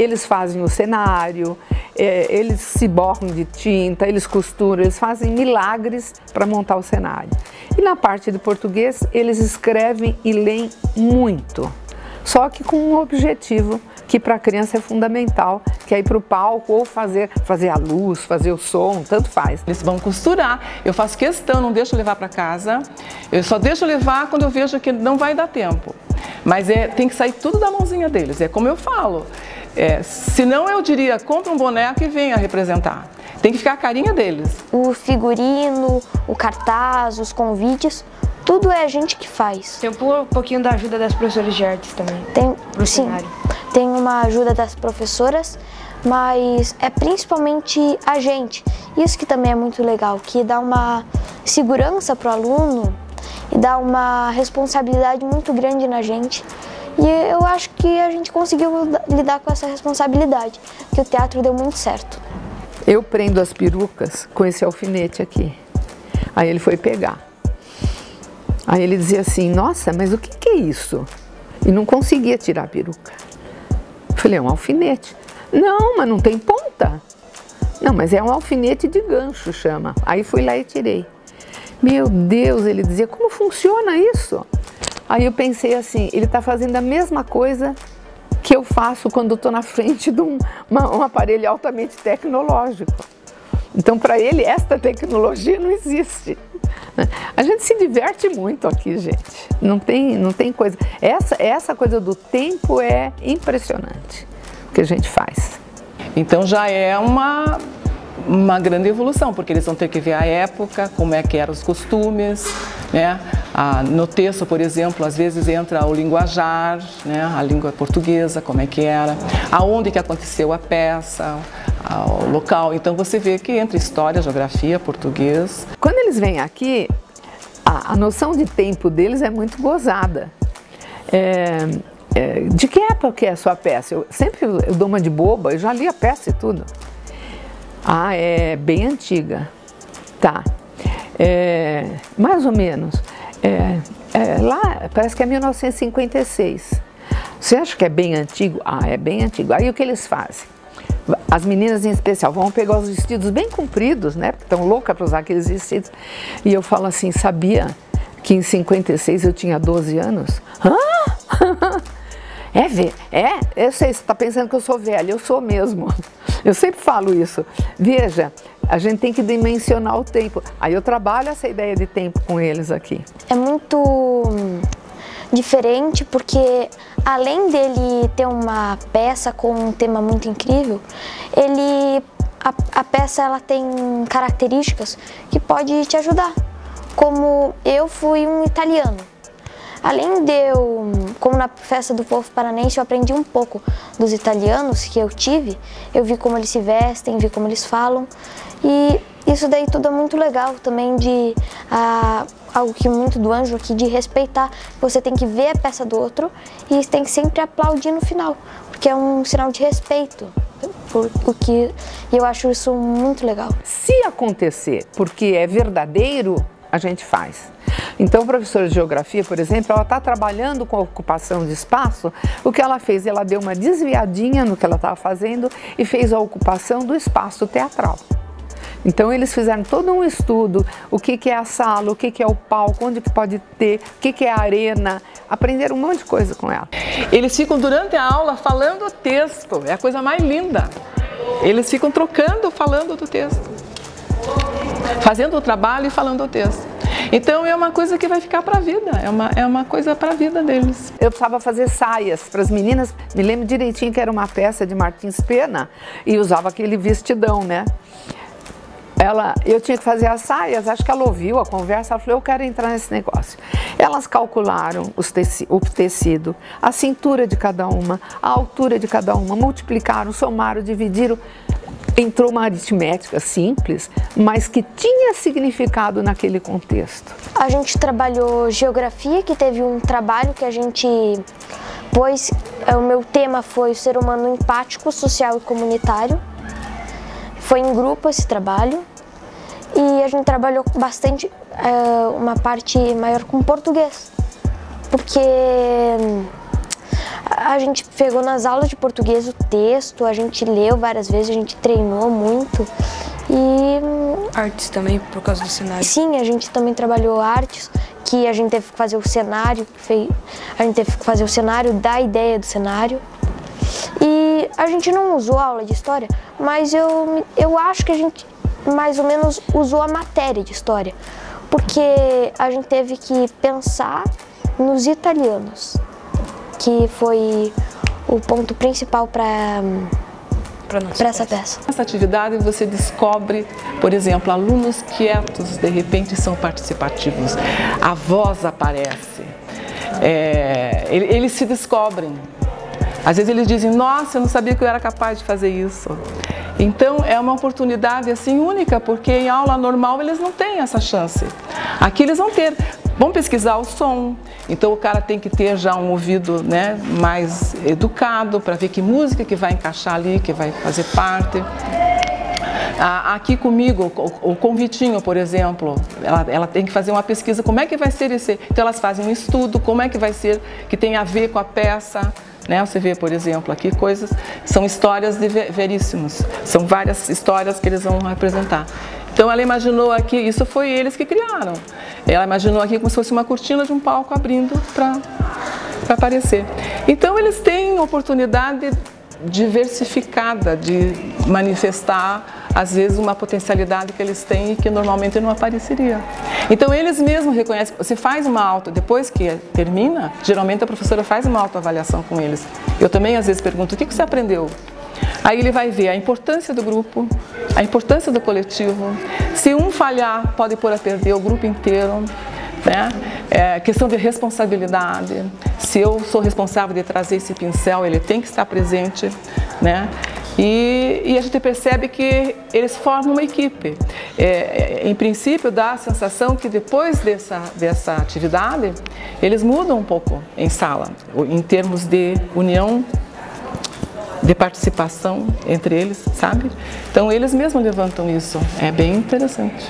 eles fazem o cenário, eles se borram de tinta, eles costuram, eles fazem milagres para montar o cenário. E na parte de português, eles escrevem e leem muito, só que com um objetivo que para a criança é fundamental, que é ir para o palco ou fazer a luz, fazer o som, tanto faz. Eles vão costurar, eu faço questão, não deixo levar para casa, eu só deixo levar quando eu vejo que não vai dar tempo. Mas tem que sair tudo da mãozinha deles, é como eu falo. Senão eu diria, compra um boneco e venha representar. Tem que ficar a carinha deles. O figurino, o cartaz, os convites, tudo é a gente que faz. Tem um pouquinho da ajuda das professoras de artes também. Sim, tem uma ajuda das professoras, mas é principalmente a gente. Isso que também é muito legal, que dá uma segurança para o aluno e dá uma responsabilidade muito grande na gente. E eu acho que a gente conseguiu lidar com essa responsabilidade, que o teatro deu muito certo. Eu prendo as perucas com esse alfinete aqui. Aí ele foi pegar. Aí ele dizia assim, nossa, mas o que é isso? E não conseguia tirar a peruca. Eu falei, é um alfinete. Não, mas não tem ponta. Não, mas é um alfinete de gancho, chama. Aí fui lá e tirei. Meu Deus, ele dizia, como funciona isso? Aí eu pensei assim, ele está fazendo a mesma coisa que eu faço quando estou na frente de um aparelho altamente tecnológico. Então, para ele, esta tecnologia não existe. A gente se diverte muito aqui, gente. Não tem coisa. Essa coisa do tempo é impressionante, o que a gente faz. Então já é uma grande evolução, porque eles vão ter que ver a época, como é que eram os costumes, né? No texto, por exemplo, às vezes entra o linguajar, né? A língua portuguesa, como é que era, aonde que aconteceu a peça, o local. Então você vê que entra história, geografia, português. Quando eles vêm aqui, a noção de tempo deles é muito gozada. De que época é a sua peça? Eu dou uma de boba, eu já li a peça e tudo. Ah, é bem antiga. Tá. Mais ou menos. Lá parece que é 1956. Você acha que é bem antigo? Ah, é bem antigo. Aí o que eles fazem? As meninas em especial vão pegar os vestidos bem compridos, né? Porque estão loucas para usar aqueles vestidos. E eu falo assim, sabia que em 56 eu tinha 12 anos? Hã? Eu sei, você está pensando que eu sou velha, eu sou mesmo. Eu sempre falo isso. Veja, a gente tem que dimensionar o tempo. Aí eu trabalho essa ideia de tempo com eles aqui. É muito diferente porque, além dele ter uma peça com um tema muito incrível, a peça ela tem características que pode te ajudar. Como eu fui um italiano. Além de como na festa do povo paranense eu aprendi um pouco dos italianos que eu tive, eu vi como eles se vestem, vi como eles falam, e isso daí tudo é muito legal também, algo que muito do Ângelo aqui, de respeitar. Você tem que ver a peça do outro e tem que sempre aplaudir no final, porque é um sinal de respeito, e eu acho isso muito legal. Se acontecer porque é verdadeiro, a gente faz. Então, a professora de geografia, por exemplo, ela está trabalhando com a ocupação de espaço. O que ela fez? Ela deu uma desviadinha no que ela estava fazendo e fez a ocupação do espaço teatral. Então, eles fizeram todo um estudo, o que é a sala, o que é o palco, onde pode ter, o que é a arena. Aprenderam um monte de coisa com ela. Eles ficam durante a aula falando o texto, é a coisa mais linda. Eles ficam trocando, falando do texto. Fazendo o trabalho e falando o texto. Então é uma coisa que vai ficar para a vida, é uma coisa para a vida deles. Eu precisava fazer saias para as meninas, me lembro direitinho que era uma peça de Martins Pena e usava aquele vestidão, né? Eu tinha que fazer as saias, acho que ela ouviu a conversa, ela falou, eu quero entrar nesse negócio. Elas calcularam o tecido, a cintura de cada uma, a altura de cada uma, multiplicaram, somaram, dividiram. Entrou uma aritmética simples, mas que tinha significado naquele contexto. A gente trabalhou geografia, que teve um trabalho que a gente pôs, o meu tema foi o ser humano empático, social e comunitário. Foi em grupo esse trabalho e a gente trabalhou bastante, uma parte maior com português, porque A gente pegou nas aulas de português o texto, a gente leu várias vezes, a gente treinou muito e... Artes também, por causa do cenário. Sim, a gente também trabalhou artes, que a gente teve que fazer o cenário, a gente teve que fazer o cenário, dar ideia do cenário. E a gente não usou aula de história, mas eu acho que a gente mais ou menos usou a matéria de história, porque a gente teve que pensar nos italianos, que foi o ponto principal para essa peça. Nessa atividade você descobre, por exemplo, alunos quietos, de repente são participativos, a voz aparece, eles se descobrem. Às vezes eles dizem, nossa, eu não sabia que eu era capaz de fazer isso. Então é uma oportunidade assim única, porque em aula normal eles não têm essa chance. Aqui eles vão pesquisar o som, então o cara tem que ter já um ouvido, né, mais educado para ver que música que vai encaixar ali, que vai fazer parte. Aqui comigo, o convitinho, por exemplo, ela tem que fazer uma pesquisa, como é que vai ser esse... Então elas fazem um estudo, como é que vai ser, que tem a ver com a peça. Né? Você vê, por exemplo, aqui coisas, são histórias veríssimas, são várias histórias que eles vão apresentar. Então ela imaginou aqui, isso foi eles que criaram, ela imaginou aqui como se fosse uma cortina de um palco abrindo para aparecer. Então eles têm oportunidade diversificada de manifestar, às vezes, uma potencialidade que eles têm e que normalmente não apareceria. Então eles mesmos reconhecem, você faz uma depois que termina, geralmente a professora faz uma autoavaliação com eles. Eu também às vezes pergunto, o que você aprendeu? Aí ele vai ver a importância do grupo, a importância do coletivo, se um falhar pode pôr a perder o grupo inteiro, né? Questão de responsabilidade, se eu sou responsável de trazer esse pincel, ele tem que estar presente, né? E a gente percebe que eles formam uma equipe. Em princípio, dá a sensação que depois dessa atividade, eles mudam um pouco em sala, em termos de união, de participação entre eles, sabe? Então, eles mesmos levantam isso. É bem interessante.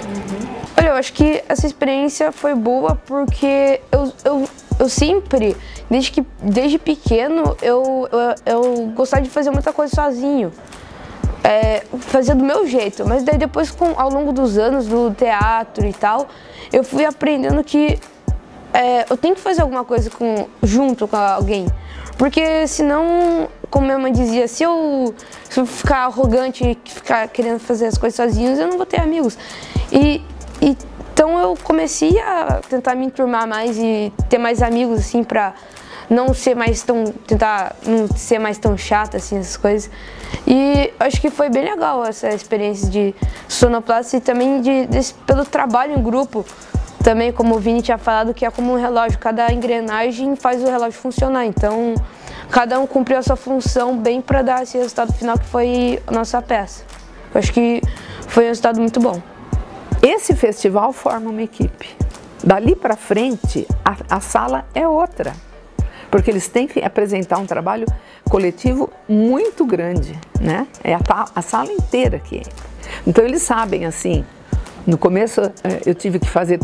Olha, eu acho que essa experiência foi boa porque eu sempre, desde pequeno, eu gostava de fazer muita coisa sozinho. Fazia do meu jeito, mas daí depois, ao longo dos anos do teatro e tal, eu fui aprendendo que eu tenho que fazer alguma coisa junto com alguém. Porque senão, como minha mãe dizia, se eu ficar arrogante e ficar querendo fazer as coisas sozinhos, eu não vou ter amigos. Então eu comecei a tentar me enturmar mais e ter mais amigos, assim, pra não ser mais tentar não ser mais tão chata, assim, essas coisas. E acho que foi bem legal essa experiência de sonoplasta e também pelo trabalho em grupo. Também, como o Vini tinha falado, que é como um relógio, cada engrenagem faz o relógio funcionar. Então, cada um cumpriu a sua função bem para dar esse resultado final que foi a nossa peça. Eu acho que foi um resultado muito bom. Esse festival forma uma equipe. Dali para frente, a sala é outra, porque eles têm que apresentar um trabalho coletivo muito grande, né? É a sala inteira aqui. Então eles sabem, assim, no começo eu tive que fazer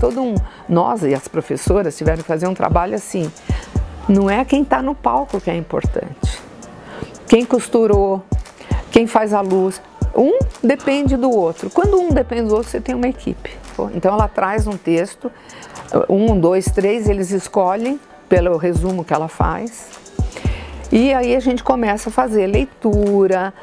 nós e as professoras tiveram que fazer um trabalho assim, não é quem está no palco que é importante, quem costurou, quem faz a luz, um depende do outro. Quando um depende do outro, você tem uma equipe. Então ela traz um texto, 1, 2, 3, eles escolhem pelo resumo que ela faz. E aí a gente começa a fazer leitura,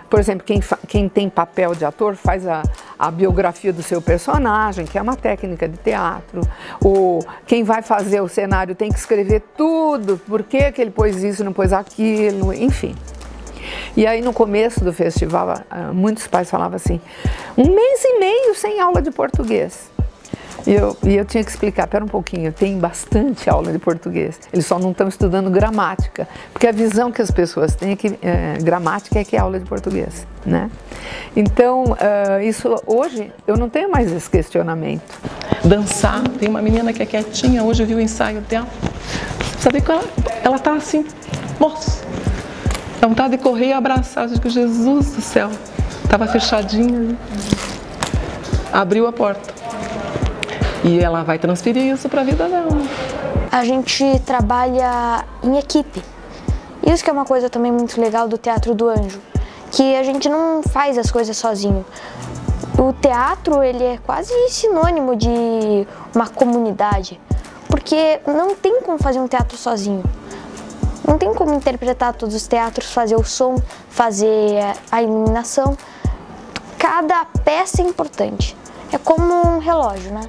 por exemplo, quem tem papel de ator faz a biografia do seu personagem, que é uma técnica de teatro. Quem vai fazer o cenário tem que escrever tudo, por que ele pôs isso, não pôs aquilo, enfim. E aí no começo do festival, muitos pais falavam assim, 1 mês e meio sem aula de português. E eu tinha que explicar, pera um pouquinho, tem bastante aula de português, eles só não estão estudando gramática, porque a visão que as pessoas têm é que gramática é que é aula de português, né? Então, isso hoje, eu não tenho mais esse questionamento. Dançar, tem uma menina que é quietinha, hoje eu vi o ensaio dela, sabe que ela tá assim, nossa, dá vontade de correr e abraçar, eu digo, Jesus do céu, estava fechadinha, abriu a porta. E ela vai transferir isso para a vida dela. A gente trabalha em equipe. Isso que é uma coisa também muito legal do Teatro do Anjo, que a gente não faz as coisas sozinho. O teatro, ele é quase sinônimo de uma comunidade, porque não tem como fazer um teatro sozinho. Não tem como interpretar todos os teatros, fazer o som, fazer a iluminação. Cada peça é importante. É como um relógio, né?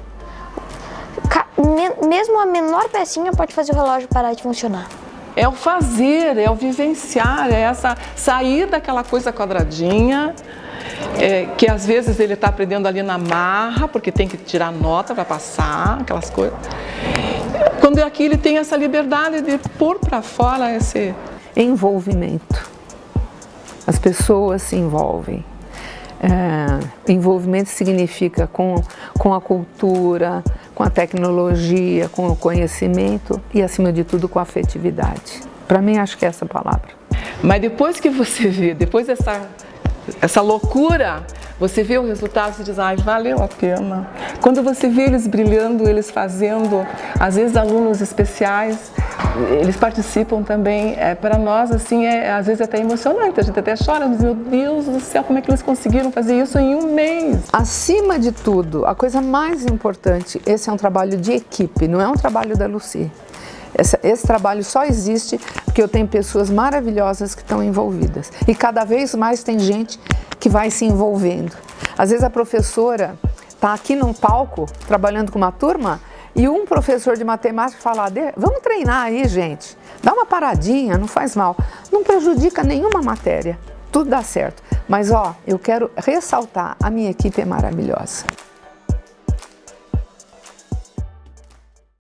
Mesmo a menor pecinha pode fazer o relógio parar de funcionar. É o fazer, é o vivenciar, é essa sair daquela coisa quadradinha, que às vezes ele está aprendendo ali na marra, porque tem que tirar nota para passar, aquelas coisas. Quando aqui ele tem essa liberdade de pôr para fora esse envolvimento. As pessoas se envolvem. Envolvimento significa com a cultura, com a tecnologia, com o conhecimento e, acima de tudo, com a afetividade. Para mim, acho que é essa palavra. Mas depois que você vê, depois dessa loucura, você vê o resultado e diz, ai, valeu a pena. Quando você vê eles brilhando, eles fazendo, às vezes alunos especiais, eles participam também, para nós, assim, às vezes até emocionante, a gente até chora, diz, meu Deus do céu, como é que eles conseguiram fazer isso em um mês? Acima de tudo, a coisa mais importante, esse é um trabalho de equipe, não é um trabalho da Lucy. Esse trabalho só existe porque eu tenho pessoas maravilhosas que estão envolvidas. E cada vez mais tem gente que vai se envolvendo. Às vezes a professora está aqui num palco, trabalhando com uma turma, e um professor de matemática fala, vamos treinar aí, gente. Dá uma paradinha, não faz mal. Não prejudica nenhuma matéria. Tudo dá certo. Mas, ó, eu quero ressaltar, a minha equipe é maravilhosa.